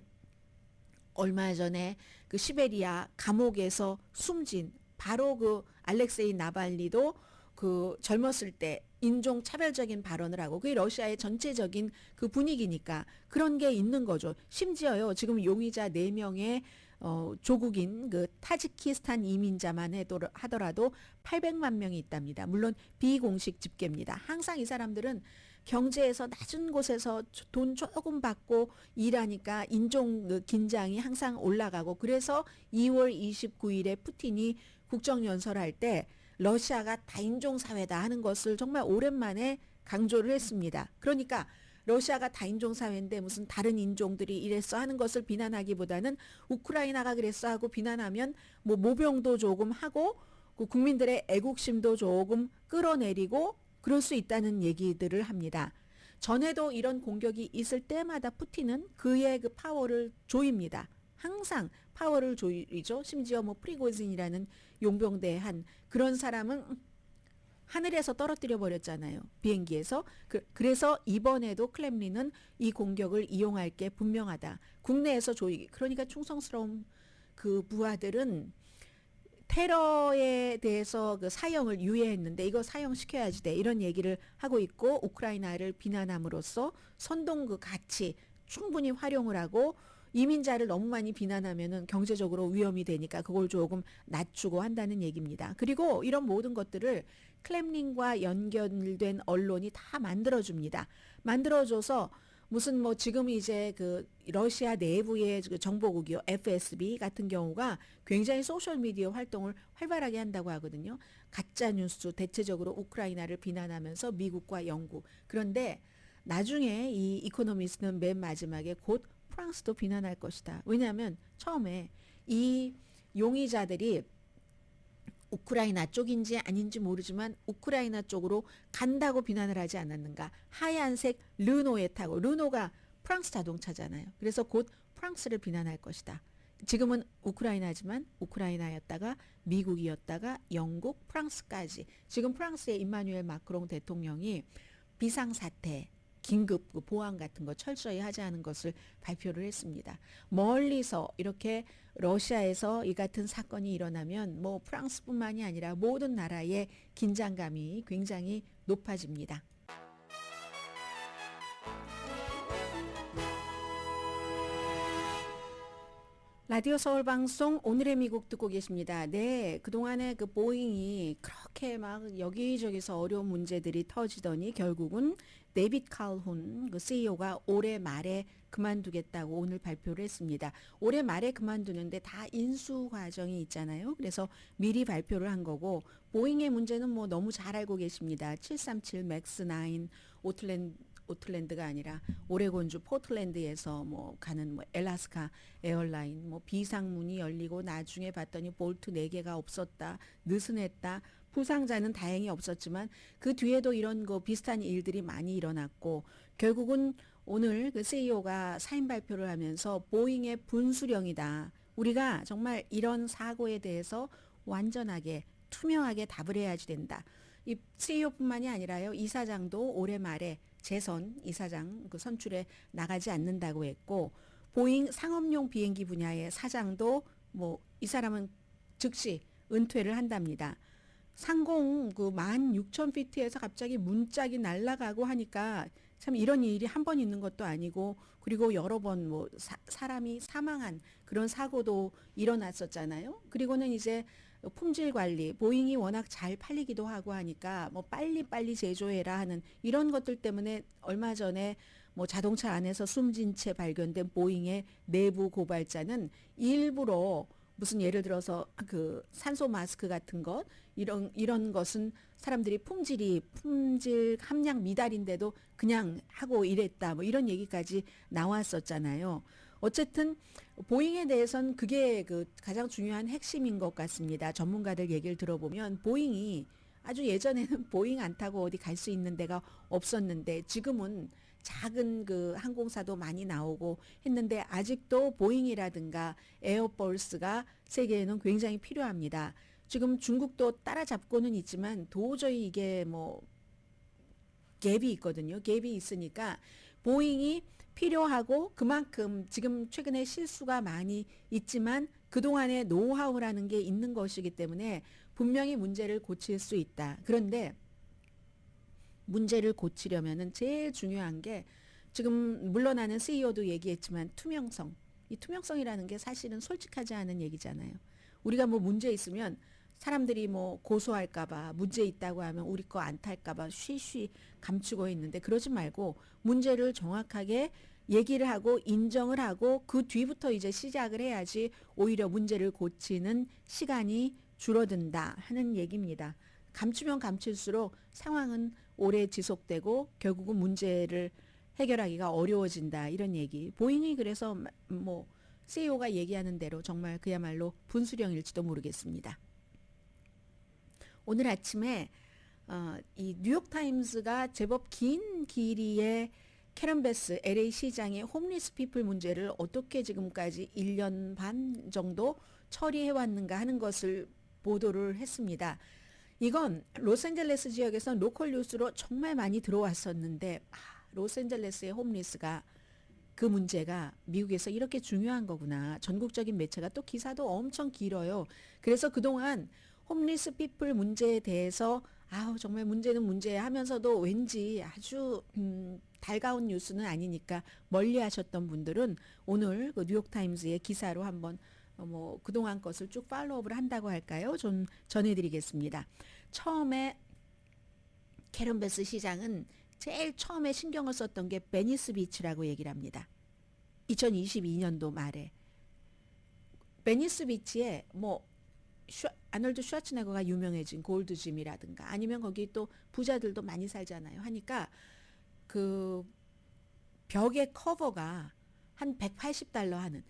얼마 전에 그 시베리아 감옥에서 숨진 바로 그 알렉세이 나발리도 그 젊었을 때 인종 차별적인 발언을 하고 그게 러시아의 전체적인 그 분위기니까 그런 게 있는 거죠. 심지어요. 지금 용의자 4명의 조국인 그 타지키스탄 이민자만 하더라도 800만 명이 있답니다. 물론 비공식 집계입니다. 항상 이 사람들은 경제에서 낮은 곳에서 돈 조금 받고 일하니까 인종 그 긴장이 항상 올라가고 그래서 2월 29일에 푸틴이 국정연설할 때 러시아가 다인종 사회다 하는 것을 정말 오랜만에 강조를 했습니다. 그러니까 러시아가 다인종 사회인데 무슨 다른 인종들이 이랬어 하는 것을 비난하기보다는 우크라이나가 그랬어 하고 비난하면 뭐 모병도 조금 하고 그 국민들의 애국심도 조금 끌어내리고 그럴 수 있다는 얘기들을 합니다. 전에도 이런 공격이 있을 때마다 푸틴은 그의 그 파워를 조입니다. 항상 파워를 조이죠. 심지어 뭐 프리고진이라는 용병대의 한 그런 사람은 하늘에서 떨어뜨려 버렸잖아요. 비행기에서. 그래서 이번에도 클렘린은 이 공격을 이용할 게 분명하다. 국내에서 조이기. 그러니까 충성스러운 그 부하들은 테러에 대해서 그 사형을 유예했는데 이거 사형시켜야지 돼. 이런 얘기를 하고 있고 우크라이나를 비난함으로써 선동 그 가치 충분히 활용을 하고 이민자를 너무 많이 비난하면은 경제적으로 위험이 되니까 그걸 조금 낮추고 한다는 얘기입니다. 그리고 이런 모든 것들을 클렘린과 연결된 언론이 다 만들어줍니다. 만들어줘서 무슨 뭐 지금 이제 그 러시아 내부의 그 정보국이요 FSB 같은 경우가 굉장히 소셜 미디어 활동을 활발하게 한다고 하거든요. 가짜 뉴스 대체적으로 우크라이나를 비난하면서 미국과 영국. 그런데 나중에 이 이코노미스트는 맨 마지막에 곧 프랑스도 비난할 것이다. 왜냐하면 처음에 이 용의자들이 우크라이나 쪽인지 아닌지 모르지만 우크라이나 쪽으로 간다고 비난을 하지 않았는가. 하얀색 르노에 타고 르노가 프랑스 자동차잖아요. 그래서 곧 프랑스를 비난할 것이다. 지금은 우크라이나지만 우크라이나였다가 미국이었다가 영국, 프랑스까지. 지금 프랑스의 임마누엘 마크롱 대통령이 비상사태 긴급 보안 같은 거 철저히 하자는 것을 발표를 했습니다. 멀리서 이렇게 러시아에서 이 같은 사건이 일어나면 뭐 프랑스뿐만이 아니라 모든 나라의 긴장감이 굉장히 높아집니다. 라디오 서울 방송 오늘의 미국 듣고 계십니다. 네, 그동안에 그 보잉이 그렇게 막 여기저기서 어려운 문제들이 터지더니 결국은 데빗 칼훈 그 CEO가 올해 말에 그만두겠다고 오늘 발표를 했습니다. 올해 말에 그만두는데 다 인수 과정이 있잖아요. 그래서 미리 발표를 한 거고 보잉의 문제는 뭐 너무 잘 알고 계십니다. 737 맥스 9 오틀랜드가 아니라 오레곤주 포틀랜드에서 뭐 가는 뭐 엘라스카 에어라인 뭐 비상문이 열리고 나중에 봤더니 볼트 4개가 없었다. 느슨했다. 부상자는 다행히 없었지만 그 뒤에도 이런 거 비슷한 일들이 많이 일어났고 결국은 오늘 그 CEO가 사임 발표를 하면서 보잉의 분수령이다. 우리가 정말 이런 사고에 대해서 완전하게 투명하게 답을 해야지 된다. 이 CEO뿐만이 아니라요. 이사장도 올해 말에 재선 이사장 그 선출에 나가지 않는다고 했고 보잉 상업용 비행기 분야의 사장도 뭐 이 사람은 즉시 은퇴를 한답니다. 상공 그 16,000피트에서 갑자기 문짝이 날아가고 하니까 참 이런 일이 한 번 있는 것도 아니고 그리고 여러 번 뭐 사람이 사망한 그런 사고도 일어났었잖아요. 그리고는 이제 품질 관리, 보잉이 워낙 잘 팔리기도 하고 하니까 뭐 빨리빨리 제조해라 하는 이런 것들 때문에 얼마 전에 뭐 자동차 안에서 숨진 채 발견된 보잉의 내부 고발자는 일부러 무슨 예를 들어서 그 산소 마스크 같은 것 이런 것은 사람들이 품질 함량 미달인데도 그냥 하고 이랬다 뭐 이런 얘기까지 나왔었잖아요. 어쨌든 보잉에 대해서는 그게 그 가장 중요한 핵심인 것 같습니다. 전문가들 얘기를 들어보면 보잉이 아주 예전에는 보잉 안 타고 어디 갈 수 있는 데가 없었는데 지금은 작은 그 항공사도 많이 나오고 했는데 아직도 보잉이라든가 에어버스가 세계에는 굉장히 필요합니다. 지금 중국도 따라잡고는 있지만 도저히 이게 뭐 갭이 있거든요. 갭이 있으니까 보잉이 필요하고 그만큼 지금 최근에 실수가 많이 있지만 그동안의 노하우라는 게 있는 것이기 때문에 분명히 문제를 고칠 수 있다. 그런데 문제를 고치려면은 제일 중요한 게 지금 물러나는 CEO도 얘기했지만 투명성. 이 투명성이라는 게 사실은 솔직하지 않은 얘기잖아요. 우리가 뭐 문제 있으면 사람들이 뭐 고소할까봐 문제 있다고 하면 우리 거 안 탈까봐 쉬쉬 감추고 있는데 그러지 말고 문제를 정확하게 얘기를 하고 인정을 하고 그 뒤부터 이제 시작을 해야지 오히려 문제를 고치는 시간이 줄어든다 하는 얘기입니다. 감추면 감출수록 상황은 오래 지속되고 결국은 문제를 해결하기가 어려워진다 이런 얘기. 보잉이 그래서 뭐 CEO가 얘기하는 대로 정말 그야말로 분수령일지도 모르겠습니다. 오늘 아침에 이 뉴욕타임스가 제법 긴 길이의 캐런 베스 LA 시장의 홈리스 피플 문제를 어떻게 지금까지 1년 반 정도 처리해 왔는가 하는 것을 보도를 했습니다. 이건 로스앤젤레스 지역에서 로컬 뉴스로 정말 많이 들어왔었는데 로스앤젤레스의 홈리스가 그 문제가 미국에서 이렇게 중요한 거구나. 전국적인 매체가 또 기사도 엄청 길어요. 그래서 그동안 홈리스 피플 문제에 대해서 아우 정말 문제는 문제야 하면서도 왠지 아주 달가운 뉴스는 아니니까 멀리 하셨던 분들은 오늘 그 뉴욕타임즈의 기사로 한번 뭐 그동안 것을 쭉 팔로우업을 한다고 할까요? 좀 전해드리겠습니다. 처음에 캐런 베스 시장은 제일 처음에 신경을 썼던 게 베니스 비치라고 얘기를 합니다. 2022년도 말에 베니스 비치에 뭐 아놀드 슈와츠네거가 유명해진 골드짐이라든가 아니면 거기 또 부자들도 많이 살잖아요. 하니까 그 벽의 커버가 한 180달러 하는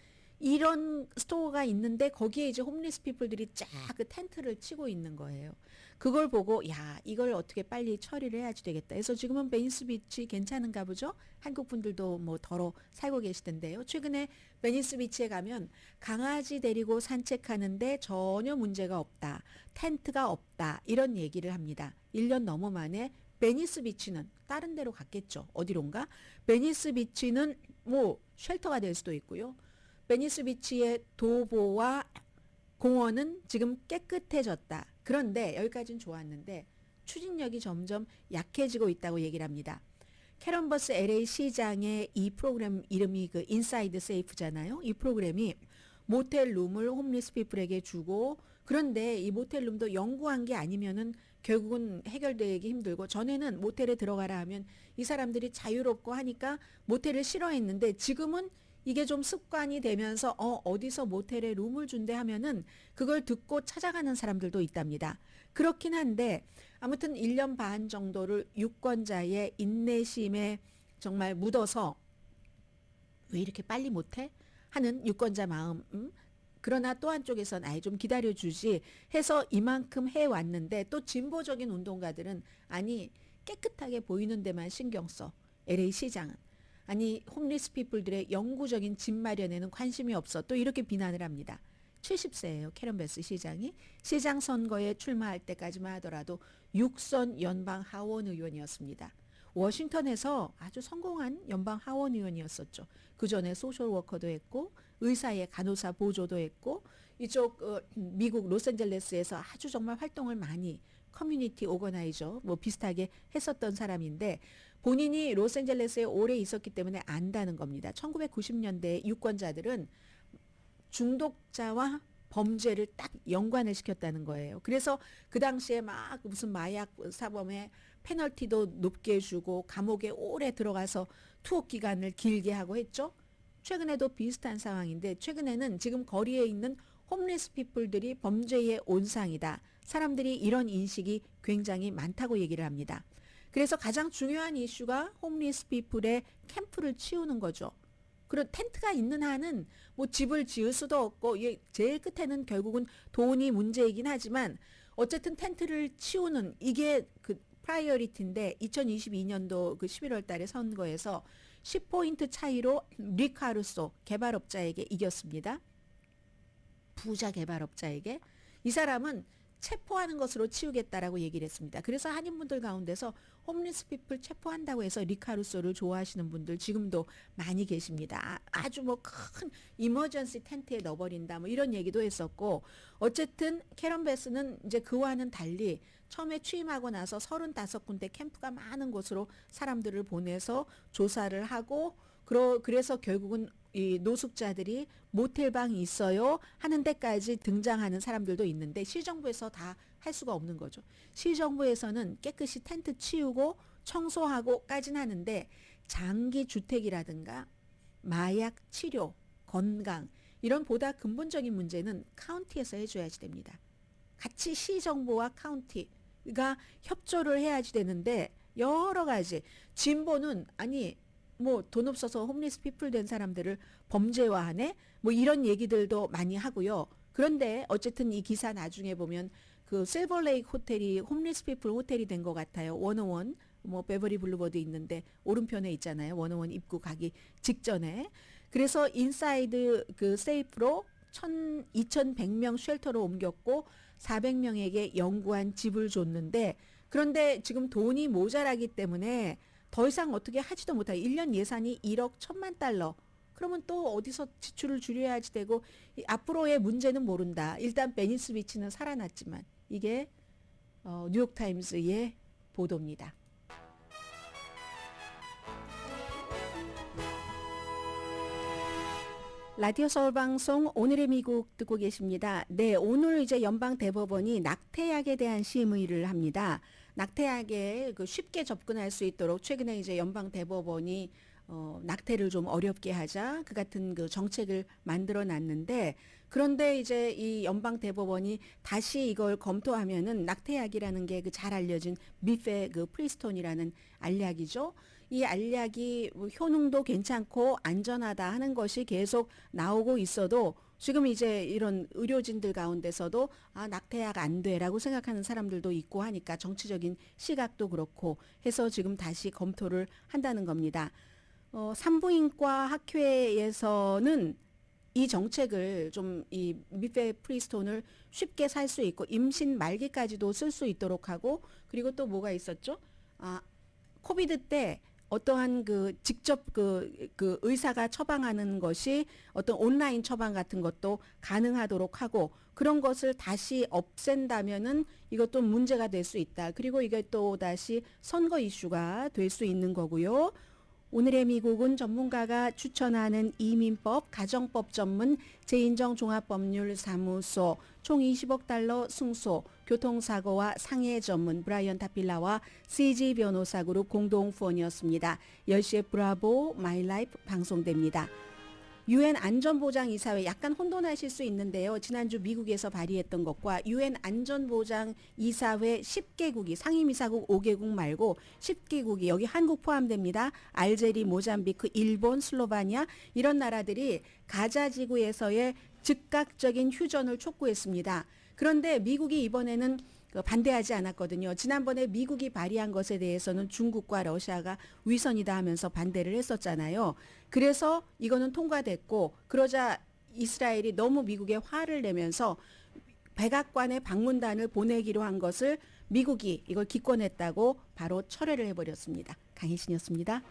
이런 스토어가 있는데 거기에 이제 홈리스 피플들이 쫙 그 텐트를 치고 있는 거예요. 그걸 보고 야 이걸 어떻게 빨리 처리를 해야지 되겠다. 그래서 지금은 베니스 비치 괜찮은가 보죠. 한국 분들도 뭐 더러 살고 계시던데요. 최근에 베니스 비치에 가면 강아지 데리고 산책하는데 전혀 문제가 없다. 텐트가 없다. 이런 얘기를 합니다. 1년 넘어 만에 베니스 비치는 다른 데로 갔겠죠. 어디론가? 베니스 비치는 뭐 쉘터가 될 수도 있고요. 베니스 비치의 도보와 공원은 지금 깨끗해졌다. 그런데 여기까지는 좋았는데 추진력이 점점 약해지고 있다고 얘기를 합니다. 캐런 버스 LA 시장의 이 프로그램 이름이 그 인사이드 세이프잖아요. 이 프로그램이 모텔 룸을 홈리스 피플에게 주고 그런데 이 모텔 룸도 영구한 게 아니면은 결국은 해결되기 힘들고 전에는 모텔에 들어가라 하면 이 사람들이 자유롭고 하니까 모텔을 싫어했는데 지금은 이게 좀 습관이 되면서 어디서 모텔에 룸을 준대 하면은 그걸 듣고 찾아가는 사람들도 있답니다. 그렇긴 한데 아무튼 1년 반 정도를 유권자의 인내심에 정말 묻어서 왜 이렇게 빨리 못해? 하는 유권자 마음. 그러나 또 한쪽에선 아예 좀 기다려주지 해서 이만큼 해왔는데 또 진보적인 운동가들은 아니 깨끗하게 보이는 데만 신경 써. LA 시장은. 아니 홈리스 피플들의 영구적인 집 마련에는 관심이 없어. 또 이렇게 비난을 합니다. 70세예요. 캐런 베스 시장이. 시장 선거에 출마할 때까지만 하더라도 6선 연방 하원 의원이었습니다. 워싱턴에서 아주 성공한 연방 하원 의원이었었죠. 그 전에 소셜워커도 했고 의사의 간호사 보조도 했고 이쪽 미국 로스앤젤레스에서 아주 정말 활동을 많이 커뮤니티 오거나이저 뭐 비슷하게 했었던 사람인데 본인이 로스앤젤레스에 오래 있었기 때문에 안다는 겁니다. 1990년대 유권자들은 중독자와 범죄를 딱 연관을 시켰다는 거예요. 그래서 그 당시에 막 무슨 마약 사범에 페널티도 높게 주고 감옥에 오래 들어가서 투옥 기간을 길게 하고 했죠. 최근에도 비슷한 상황인데 최근에는 지금 거리에 있는 홈리스 피플들이 범죄의 온상이다. 사람들이 이런 인식이 굉장히 많다고 얘기를 합니다. 그래서 가장 중요한 이슈가 홈리스 피플의 캠프를 치우는 거죠. 그리고 텐트가 있는 한은 뭐 집을 지을 수도 없고 제일 끝에는 결국은 돈이 문제이긴 하지만 어쨌든 텐트를 치우는 이게 그 프라이어리티인데 2022년도 그 11월 달에 선거에서 10포인트 차이로 릭 카루소 개발업자에게 이겼습니다. 부자 개발업자에게. 이 사람은 체포하는 것으로 치우겠다라고 얘기를 했습니다. 그래서 한인분들 가운데서 홈리스 피플 체포한다고 해서 리카루소를 좋아하시는 분들 지금도 많이 계십니다. 아주 뭐 큰 이머전시 텐트에 넣어버린다 뭐 이런 얘기도 했었고 어쨌든 캐런 베스는 이제 그와는 달리 처음에 취임하고 나서 35군데 캠프가 많은 곳으로 사람들을 보내서 조사를 하고 그래서 결국은 이 노숙자들이 모텔방이 있어요 하는 데까지 등장하는 사람들도 있는데 시정부에서 다 할 수가 없는 거죠. 시정부에서는 깨끗이 텐트 치우고 청소하고까지는 하는데 장기 주택이라든가 마약 치료, 건강 이런 보다 근본적인 문제는 카운티에서 해줘야지 됩니다. 같이 시정부와 카운티가 협조를 해야지 되는데 여러 가지 진보는 아니 뭐 돈 없어서 홈리스 피플 된 사람들을 범죄화하네 뭐 이런 얘기들도 많이 하고요. 그런데 어쨌든 이 기사 나중에 보면 그 실버레이크 호텔이 홈리스 피플 호텔이 된 것 같아요. 101 뭐 베버리 블루버드 있는데 오른편에 있잖아요. 101 입구 가기 직전에. 그래서 인사이드 그 세이프로 2,100명 쉘터로 옮겼고 400명에게 영구한 집을 줬는데 그런데 지금 돈이 모자라기 때문에 더 이상 어떻게 하지도 못하고 1년 예산이 1억 1천만 달러. 그러면 또 어디서 지출을 줄여야지 되고 앞으로의 문제는 모른다. 일단 베니스 비치는 살아났지만 이게 뉴욕타임스의 보도입니다. 라디오 서울 방송 오늘의 미국 듣고 계십니다. 네, 오늘 이제 연방 대법원이 낙태약에 대한 심의를 합니다. 낙태약에 쉽게 접근할 수 있도록 최근에 이제 연방 대법원이 낙태를 좀 어렵게 하자 그 같은 그 정책을 만들어 놨는데, 그런데 이제 이 연방 대법원이 다시 이걸 검토하면은 낙태약이라는 게 그 잘 알려진 미페 그 프리스톤이라는 알약이죠. 이 알약이 효능도 괜찮고 안전하다 하는 것이 계속 나오고 있어도 지금 이제 이런 의료진들 가운데서도 낙태약 안 돼라고 생각하는 사람들도 있고 하니까 정치적인 시각도 그렇고 해서 지금 다시 검토를 한다는 겁니다. 산부인과 학회에서는 이 정책을 좀 이 미페 프리스톤을 쉽게 살 수 있고 임신 말기까지도 쓸 수 있도록 하고, 그리고 또 뭐가 있었죠? 코비드 때 어떠한 그 직접 그 의사가 처방하는 것이 어떤 온라인 처방 같은 것도 가능하도록 하고, 그런 것을 다시 없앤다면은 이것도 문제가 될 수 있다. 그리고 이게 또 다시 선거 이슈가 될 수 있는 거고요. 오늘의 미국은 전문가가 추천하는 이민법, 가정법 전문 재인정 종합법률사무소 총 20억 달러 승소, 교통사고와 상해 전문 브라이언 타필라와 CG 변호사 그룹 공동 후원이었습니다. 10시에 브라보 마이 라이프 방송됩니다. UN 안전보장이사회 약간 혼돈하실 수 있는데요. 지난주 미국에서 발의했던 것과 UN 안전보장이사회 10개국이 상임이사국 5개국 말고 10개국이 여기 한국 포함됩니다. 알제리, 모잠비크, 일본, 슬로바니아 이런 나라들이 가자 지구에서의 즉각적인 휴전을 촉구했습니다. 그런데 미국이 이번에는 반대하지 않았거든요. 지난번에 미국이 발의한 것에 대해서는 중국과 러시아가 위선이다 하면서 반대를 했었잖아요. 그래서 이거는 통과됐고, 그러자 이스라엘이 너무 미국에 화를 내면서 백악관에 방문단을 보내기로 한 것을 미국이 이걸 기권했다고 바로 철회를 해버렸습니다. 강혜신이었습니다.